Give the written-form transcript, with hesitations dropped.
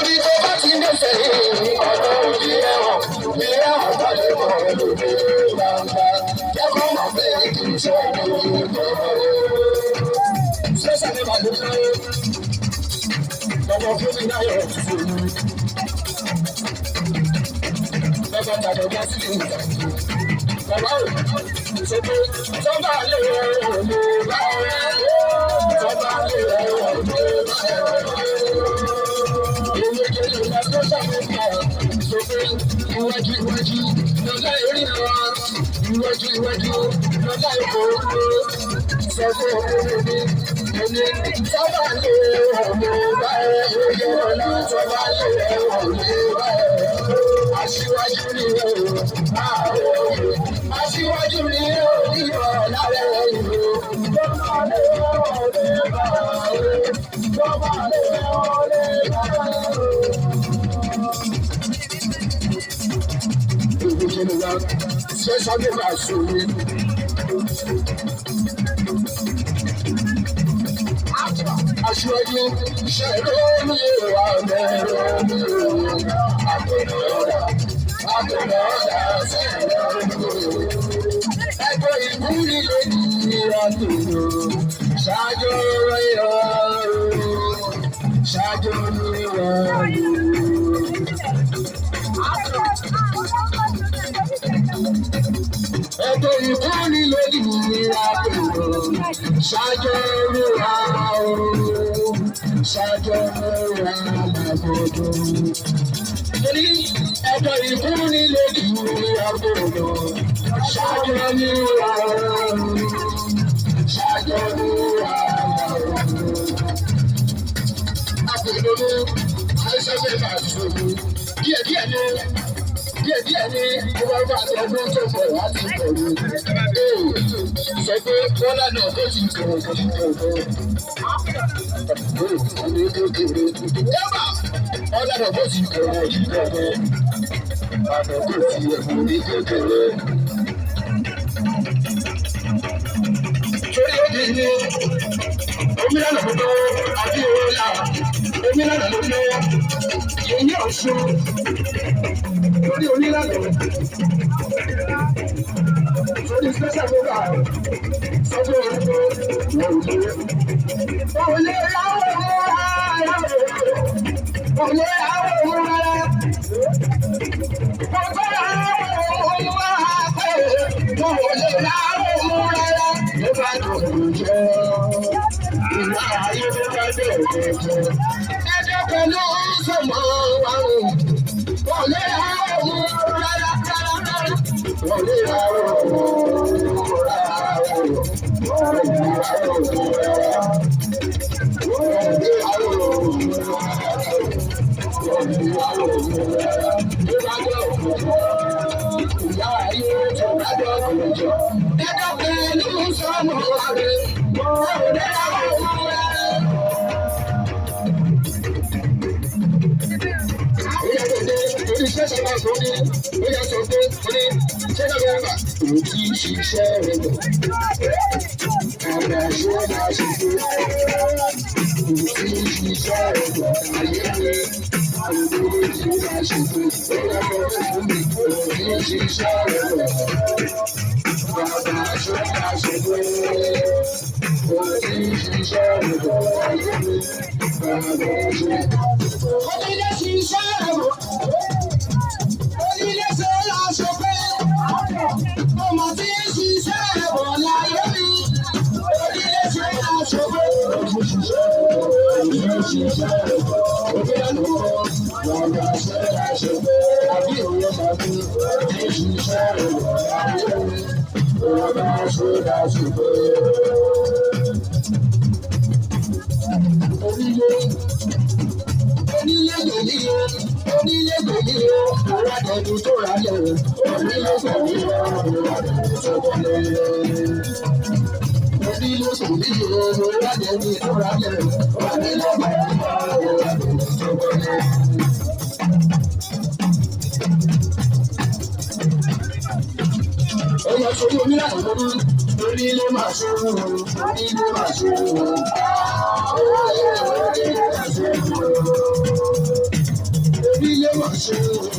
torí tó bá ti dé sẹ́yìn ọ̀dọ́ òbí ẹ̀wọ̀n bí ẹ̀wọ̀n bá lè mọ̀ lóde gbangba jẹ́kọ̀ mọ̀ pé kì í ṣe ọdún ìgbẹ́. Ṣẹ́ṣẹ́ ni màdé náà lọ́wọ́ fún mi náà yọ̀ tuntun mi. Lọ́gbà tàbí ọjà sí ìlú ìtàkùn. Bàbá ò ṣe pé sọ́gbà lè rẹ̀ òní báyọ̀. Sọ́gbà lè rẹ̀ òní báyọ̀. Iwájú iwájú lọ́lá ìrìn àwọn iwájú iwájú lọ́lá ìfowópamọ́ sọ́kò òkúròmí ẹni sábà lè ọ̀nà báyẹ̀ lóye ọ̀nà sábà lè ọ̀nà báyẹ̀ aṣíwájú ni aṣíwájú ni ìwà lára ìlú sábà lè ọ̀nà báyẹ̀ sábà lè ọ̀nà báyẹ̀. Special name as Sumi. Aṣíwájú ṣẹ̀rọ ní ìwà mẹ́rọ ní òun. Àtọ̀nàdà ṣẹ̀rọ ní òun. Ẹgbẹ́ ìwúrí lè ní ìrọ̀tò. Ṣáájú rẹ̀ ọ̀rọ̀. Ṣáájú ní ìrọ̀rùn. Ẹgbẹ́ ìkọ́ni lórí ìlera pẹ̀lú ṣáájú olúwa ooo ṣáájú olúwa làbọ̀dọ̀. Torí ẹgbẹ́ ìkọ́ni lórí ìlera pẹ̀lú ṣáájú olúwa ooo ṣáájú olúwa làbọ̀dọ̀. Àpèjọ́dọ́ àìsàn bá ṣòro díẹ̀díẹ̀ ní. Díẹ̀ ní wọ́n bá ti ọdún tó pọ̀ láti pẹ̀lú. Sọ pé Bọ́lá náà tó ti tẹ̀wọ̀ tó ti tẹ̀wọ̀. Yábà Bọ́lá náà tó ti tẹ̀wọ̀ tó ti tẹ̀wọ̀. Àná kò ti ẹ̀fọ́ ní kékeré. Torí òbí ni omílànà ló lọ́wọ́ àbí òòlà omílànà ló lọ́wọ́ èyí ọ̀ṣun. Lórí onílànà lórí special program sọ́dọ̀ orúkọ òòlù láwọn òòlù láwọn òòlù rárá òòlù láwọn òòlù rárá ló bá dòdò jẹ́ ìlà ayé ló bá dòdò jẹ́ ẹjọ́ pẹ̀lú sọ̀mọ́ àwọn òòlù Ṣiṣẹ́ rẹ̀ bọ̀, àgbàṣe máa ṣe pé ṣiṣẹ́ rẹ̀ bọ̀, ayé mi àlùkò tí máa ṣe pé ọlọ́pàá fún mi ṣiṣẹ́ rẹ̀ bọ̀, àgbàṣe máa ṣe pé ṣiṣẹ́ rẹ̀ bọ̀, ayé mi àgbàṣe. Onílé ṣiṣẹ́ rẹ̀ bọ̀, onílé ṣe é láṣọ pé. Ọmọ tí ń ṣiṣẹ́ ẹ̀bọ̀ láyé mi, onílé ṣe àṣọgbó. Ṣiṣẹ́ ẹ̀bọ̀, òbí ẹ̀lú kọ́, lọ́gà ṣe àṣọgbó. Àbí òye tàbí ṣiṣẹ́ ẹ̀bọ̀ láyé mi, lọ́gà ṣe àṣọgbó. Onílé gbèmí o, àwọn àtẹ̀jú tó rà lẹ̀ o. Onílé gbèmí o, àwọn àtẹ̀jú tó wọlé. Onílé gbèmí o, àwọn àtẹ̀jú tó rà lẹ̀ o. Onílé gbèmí o, àwọn àtẹ̀jú tó wọlé. Ó yẹ kó ní onílé àwọn ọmọdé. Onílé máa ṣe wò ó, onílé máa ṣe wò ó. Onílé máa ṣe wò ó. Yeah.